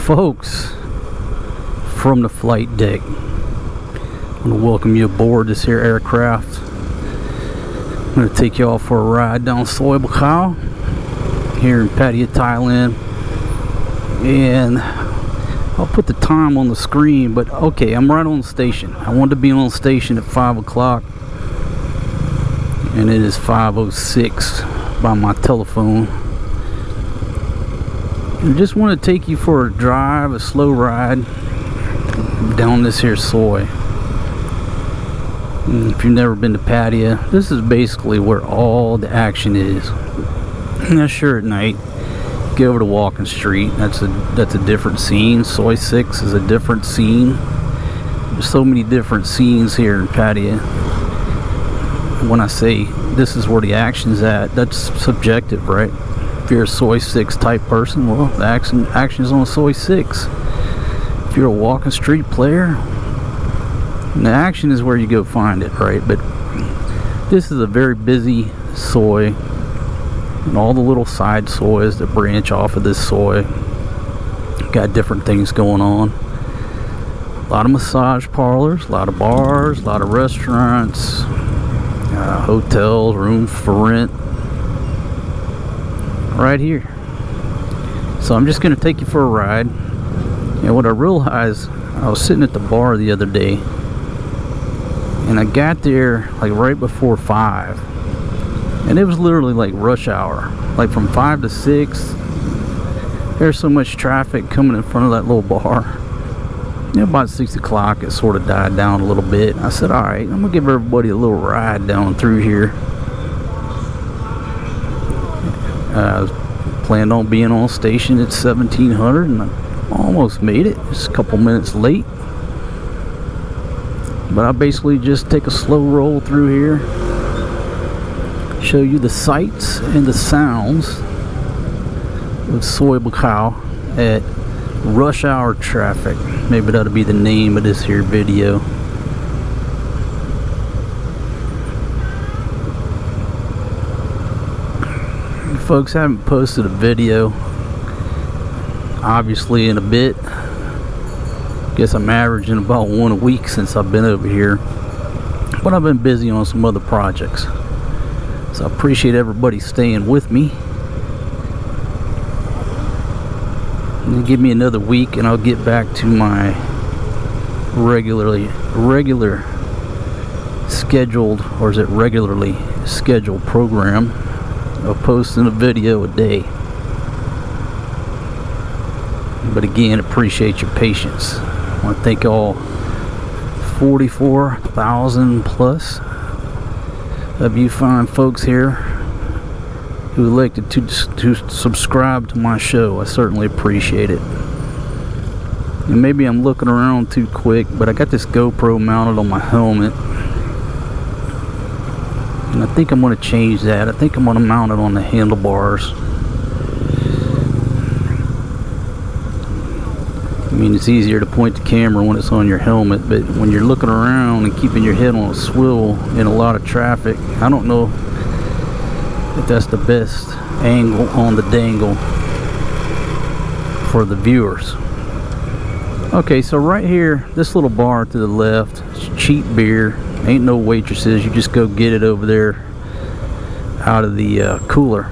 Folks, from the flight deck, I want to welcome you aboard this here aircraft. I'm going to take you all for a ride down Soi Buakhao here in Pattaya, Thailand, and I'll put the time on the screen, but okay, I'm right on the station. I wanted to be on station at 5 o'clock, and it is 5:06 by my telephone. I just want to take you for a drive, a slow ride down this here Soi. If you've never been to Pattaya, this is basically where all the action is. Now sure, at night get over to Walking Street, that's a different scene. Soi 6 is a different scene. There's so many different scenes here in Pattaya. When I say this is where the action's at, that's subjective, right? If you're a Soi 6 type person, well, the action is on Soi 6. If you're a Walking Street player, the action is where you go find it, right? But this is a very busy Soi, and all the little side Sois that branch off of this Soi got different things going on. A lot of massage parlors, a lot of bars, a lot of restaurants, hotels, rooms for rent right here. So I'm just going to take you for a ride. And what I realized, I was sitting at the bar the other day, and I got there like right before 5, and it was literally like rush hour, like from 5 to 6. There's so much traffic coming in front of that little bar. About 6 o'clock it sort of died down a little bit. I said, alright, I'm gonna give everybody a little ride down through here. I was planning on being on station at 1700, and I almost made it, just a couple minutes late. But I basically just take a slow roll through here, show you the sights and the sounds of Soi Buakhao at rush hour traffic. Maybe that'll be the name of this here video. Folks, I haven't posted a video obviously in a bit. Guess I'm averaging about one a week since I've been over here, but I've been busy on some other projects, so I appreciate everybody staying with me. And give me another week and I'll get back to my regularly scheduled, or is it regularly scheduled program of posting a video a day. But again, appreciate your patience. I want to thank all 44,000 plus of you fine folks here who elected to subscribe to my show. I certainly appreciate it. And maybe I'm looking around too quick, but I got this GoPro mounted on my helmet, and I think I'm going to change that. I think I'm going to mount it on the handlebars. I mean, it's easier to point the camera when it's on your helmet, but when you're looking around and keeping your head on a swivel in a lot of traffic, I don't know if that's the best angle on the dangle for the viewers. Okay, so right here, this little bar to the left, it's cheap beer. Ain't no waitresses, you just go get it over there out of the cooler.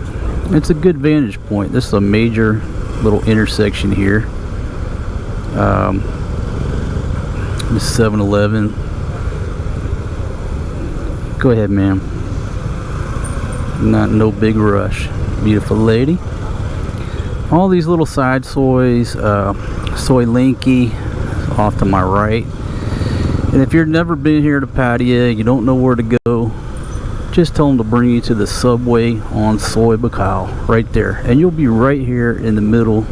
It's a good vantage point. This is a major little intersection here. This 7-Eleven. Go ahead, ma'am. No big rush. Beautiful lady. All these little side sois, Soi Linky off to my right. And if you've never been here to Pattaya, you don't know where to go, just tell them to bring you to the subway on Soi Buakhao, right there, and you'll be right here in the middle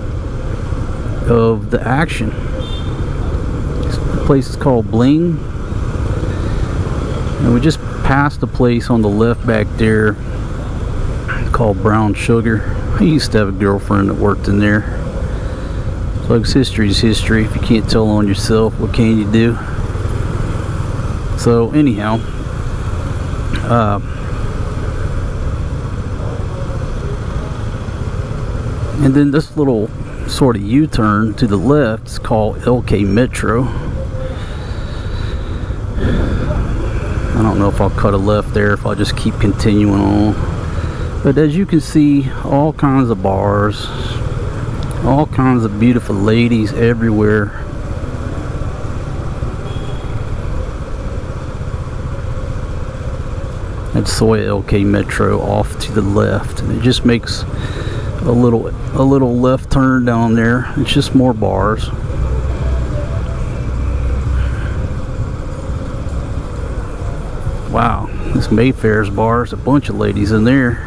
of the action. This place is called Bling, and we just passed the place on the left back there called Brown Sugar. I used to have a girlfriend that worked in there. Folks, history is history. If you can't tell on yourself, what can you do? So anyhow, and then this little sort of U-turn to the left. It's called LK Metro. I don't know if I'll cut a left there, if I'll just keep continuing on. But as you can see, all kinds of bars, all kinds of beautiful ladies everywhere. That's Soi LK Metro off to the left, and it just makes a little left turn down there. It's just more bars. Wow, this Mayfair's bar is a bunch of ladies in there.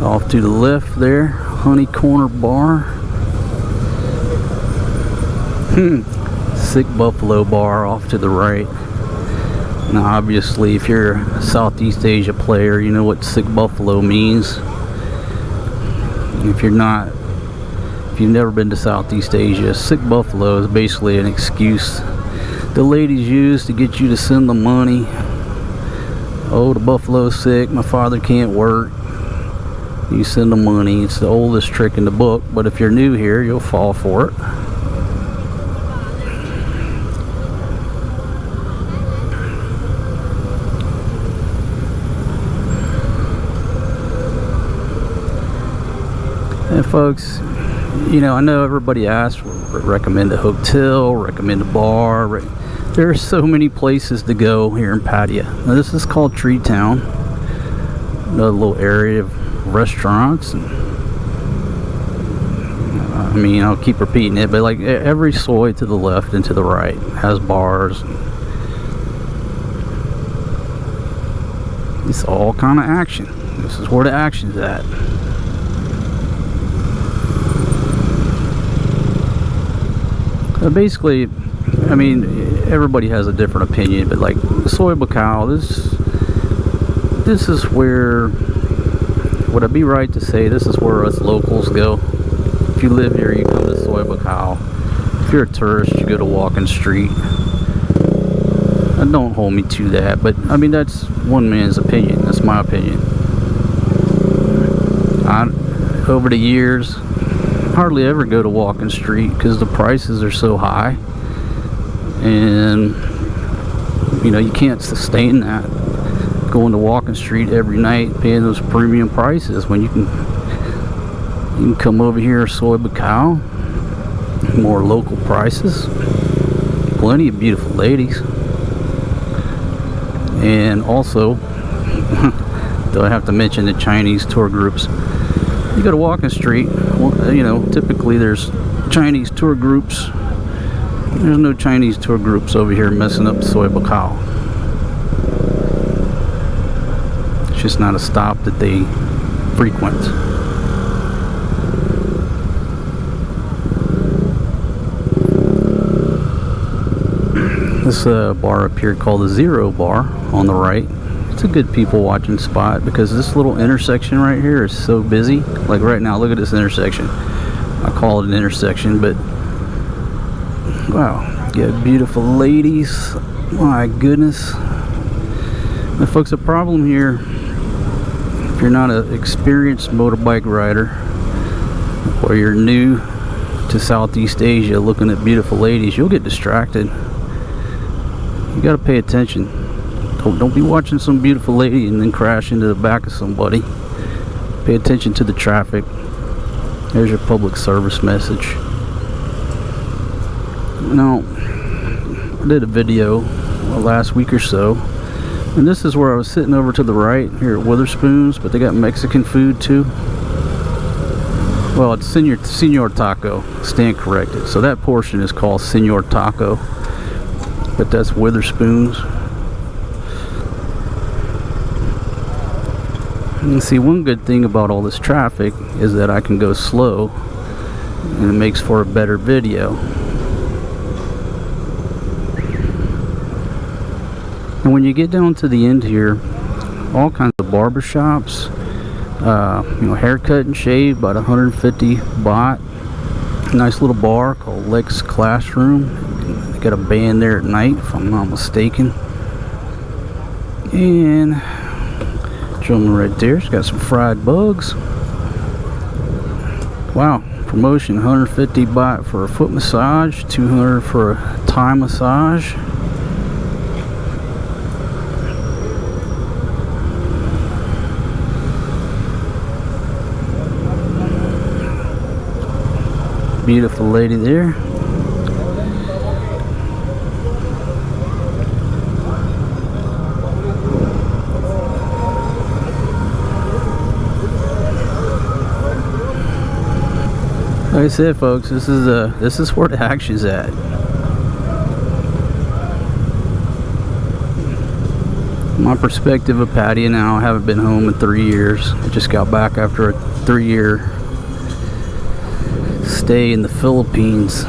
Off to the left there, Honey Corner Bar. Sick Buffalo Bar off to the right. Now obviously if you're a Southeast Asia player, you know what Sick Buffalo means. If you're not, if you've never been to Southeast Asia, Sick Buffalo is basically an excuse the ladies use to get you to send them money. Oh, the buffalo's sick, my father can't work. You send them money. It's the oldest trick in the book, but if you're new here, you'll fall for it. And folks, you know, I know everybody asks, recommend a hotel, recommend a bar. There are so many places to go here in Pattaya. Now, this is called Tree Town, another little area of restaurants. And, I mean, I'll keep repeating it, but like every soi to the left and to the right has bars. It's all kind of action. This is where the action's at. Basically, I mean, everybody has a different opinion, but like Soi Buakhao, this is where, would I be right to say this is where us locals go? If you live here, you come to Soi Buakhao. If you're a tourist, you go to Walking Street. And don't hold me to that, but I mean, that's one man's opinion. That's my opinion. Over the years, hardly ever go to Walking Street because the prices are so high, and you know, you can't sustain that going to Walking Street every night paying those premium prices when you can come over here Soi Buakhao, more local prices, plenty of beautiful ladies. And also do I have to mention the Chinese tour groups? You go to Walking Street, well, you know, typically there's Chinese tour groups. There's no Chinese tour groups over here messing up Soi Buakhao. It's just not a stop that they frequent. This bar up here called the Zero Bar on the right. It's a good people watching spot because this little intersection right here is so busy. Like right now, look at this intersection. I call it an intersection, but wow, you got beautiful ladies. My goodness. Now folks, the problem here, if you're not an experienced motorbike rider or you're new to Southeast Asia looking at beautiful ladies, you'll get distracted. You got to pay attention. Don't be watching some beautiful lady and then crash into the back of somebody. Pay attention to the traffic. There's your public service message. Now, I did a video last week or so, and this is where I was sitting over to the right here at Witherspoon's, but they got Mexican food too. Well, it's Senor Taco. Stand corrected. So that portion is called Senor Taco, but that's Witherspoon's. And see, one good thing about all this traffic is that I can go slow and it makes for a better video. And when you get down to the end here, all kinds of barber shops, you know, haircut and shave, about 150 baht. Nice little bar called Lex Classroom. They got a band there at night, if I'm not mistaken. And Gentleman right there, she's got some fried bugs. Wow, promotion, 150 baht for a foot massage, 200 for a Thai massage. Beautiful lady there. Like I said, folks, this is where the action's at. My perspective of Pattaya now, I haven't been home in 3 years. I just got back after a 3-year stay in the Philippines.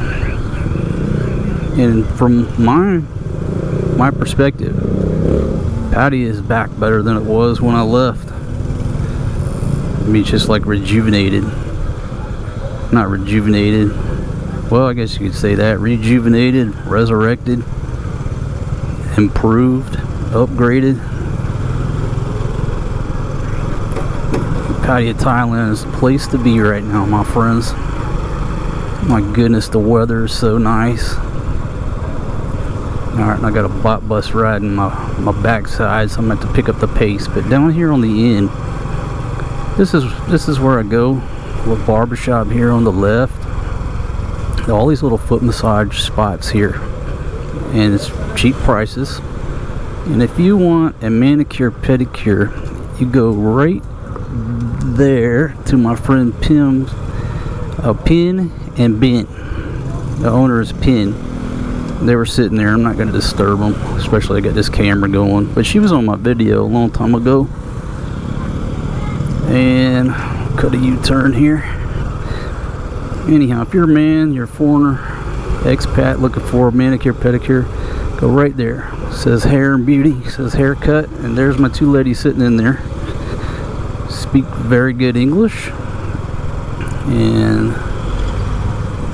And from my perspective, Pattaya is back better than it was when I left. I mean, it's just like rejuvenated. Not rejuvenated, well, I guess you could say that. Rejuvenated, resurrected, improved, upgraded. Pattaya, Thailand is the place to be right now, my friends. My goodness, the weather is so nice. Alright, I got a bot bus riding my backside, so I'm going to have to pick up the pace. But down here on the end, this is where I go. Little barbershop here on the left. All these little foot massage spots here, and it's cheap prices. And if you want a manicure pedicure, you go right there to my friend Pin and Ben. The owner is Pin. They were sitting there. I'm not going to disturb them, especially I got this camera going. But she was on my video a long time ago. And cut a U-turn here. Anyhow, if you're a man, you're a foreigner, expat looking for a manicure pedicure, go right there. It says hair and beauty, it says haircut, and there's my two ladies sitting in there. Speak very good English. And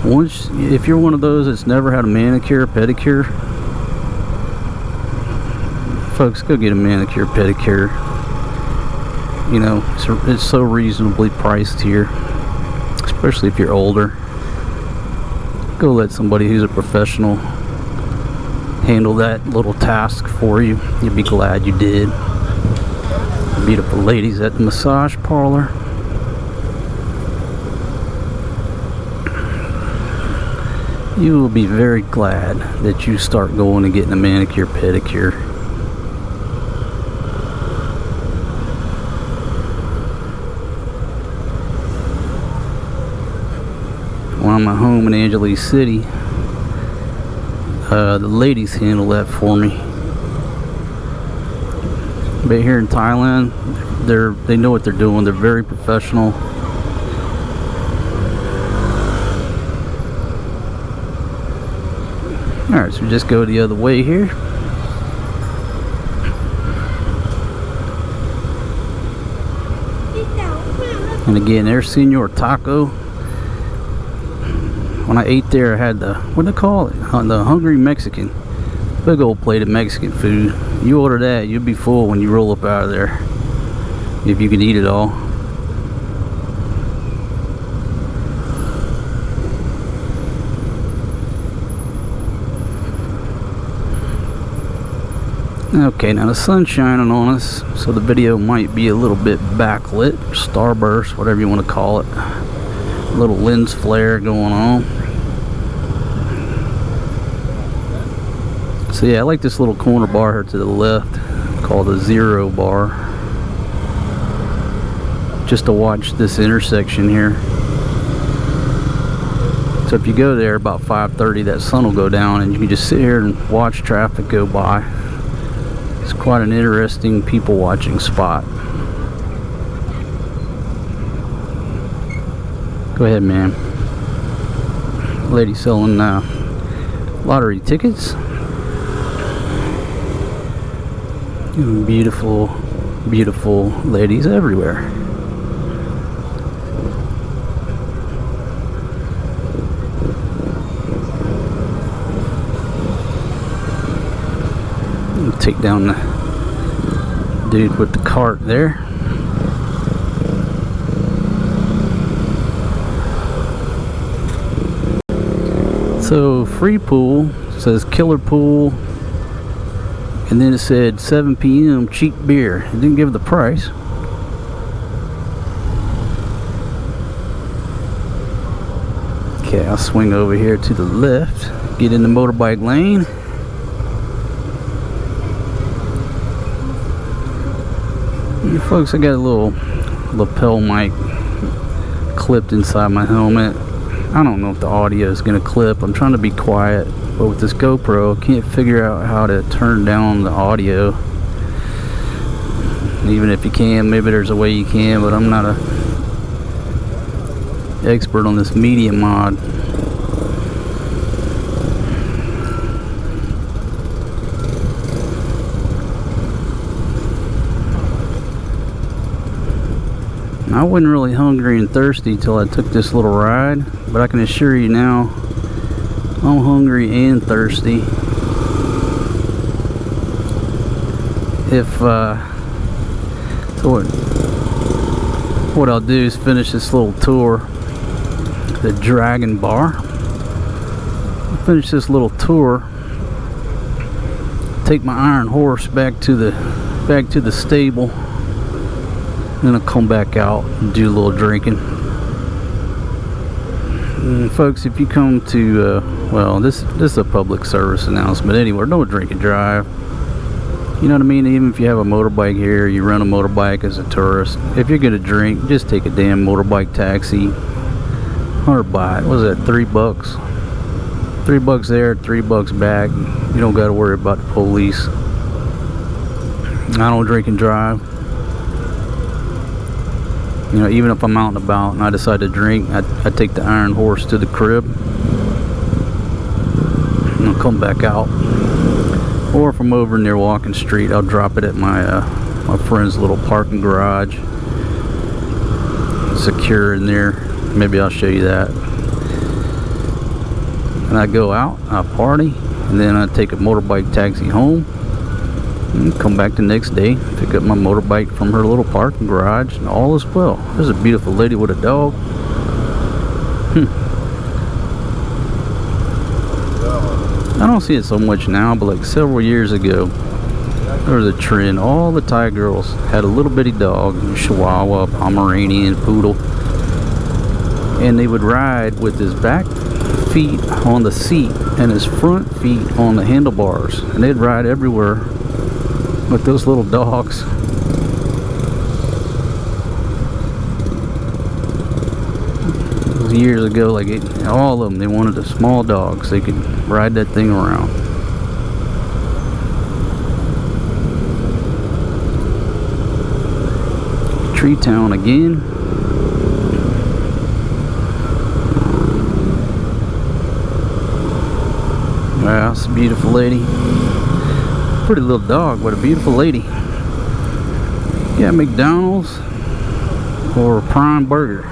once, if you're one of those that's never had a manicure, pedicure, folks, go get a manicure, pedicure. You know, it's so reasonably priced here, especially if you're older. Go let somebody who's a professional handle that little task for you. You'll be glad you did. Beautiful ladies at the massage parlor. You will be very glad that you start going and getting a manicure, pedicure. When I'm at home in Angeles City, the ladies handle that for me. But here in Thailand, they know what they're doing. They're very professional. Alright, so just go the other way here. And again, there's Senor Taco. When I ate there, I had the, what do they call it? The Hungry Mexican. Big old plate of Mexican food. You order that, you'll be full when you roll up out of there. If you can eat it all. Okay, now the sun's shining on us, so the video might be a little bit backlit, starburst, whatever you want to call it. A little lens flare going on. So yeah, I like this little corner bar here to the left, called the Zero Bar, just to watch this intersection here. So if you go there about 5:30, that sun will go down and you can just sit here and watch traffic go by. It's quite an interesting people watching spot. Go ahead, ma'am. Lady selling lottery tickets. Beautiful, beautiful ladies everywhere. Take down the dude with the cart there. So free pool says killer pool, and then it said 7 p.m. cheap beer. It didn't give the price. Okay, I'll swing over here to the left, get in the motorbike lane. And folks, I got a little lapel mic clipped inside my helmet. I don't know if the audio is going to clip. I'm trying to be quiet, but with this GoPro, I can't figure out how to turn down the audio. Even if you can, maybe there's a way you can, but I'm not a expert on this media mod. I wasn't really hungry and thirsty till I took this little ride, but I can assure you now, I'm hungry and thirsty. So what I'll do is finish this little tour, the Dragon Bar. I'll finish this little tour, take my iron horse back to the stable. Then I'll come back out and do a little drinking. And folks, if you come to, well, this is a public service announcement anywhere. Don't drink and drive. You know what I mean? Even if you have a motorbike here, you run a motorbike as a tourist. If you're gonna drink, just take a damn motorbike taxi. $100 baht. What was that? $3? $3 there, $3 back. You don't got to worry about the police. I don't drink and drive. You know, even if I'm out and about and I decide to drink, I take the iron horse to the crib and I'll come back out. Or if I'm over near Walking Street, I'll drop it at my my friend's little parking garage. Secure in there. Maybe I'll show you that. And I go out, I party, and then I take a motorbike taxi home. And come back the next day, pick up my motorbike from her little parking garage, and all is well. There's a beautiful lady with a dog. I don't see it so much now, but like several years ago, there was a trend. All the Thai girls had a little bitty dog, Chihuahua, Pomeranian, Poodle, and they would ride with his back feet on the seat and his front feet on the handlebars, and they'd ride everywhere with those little dogs. It was years ago, like all of them, they wanted a small dog so they could ride that thing around. Tree Town again. Wow, it's a beautiful lady. Pretty little dog, but a beautiful lady. Yeah, McDonald's or Prime Burger.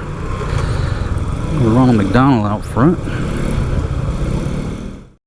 We're on a McDonald's out front.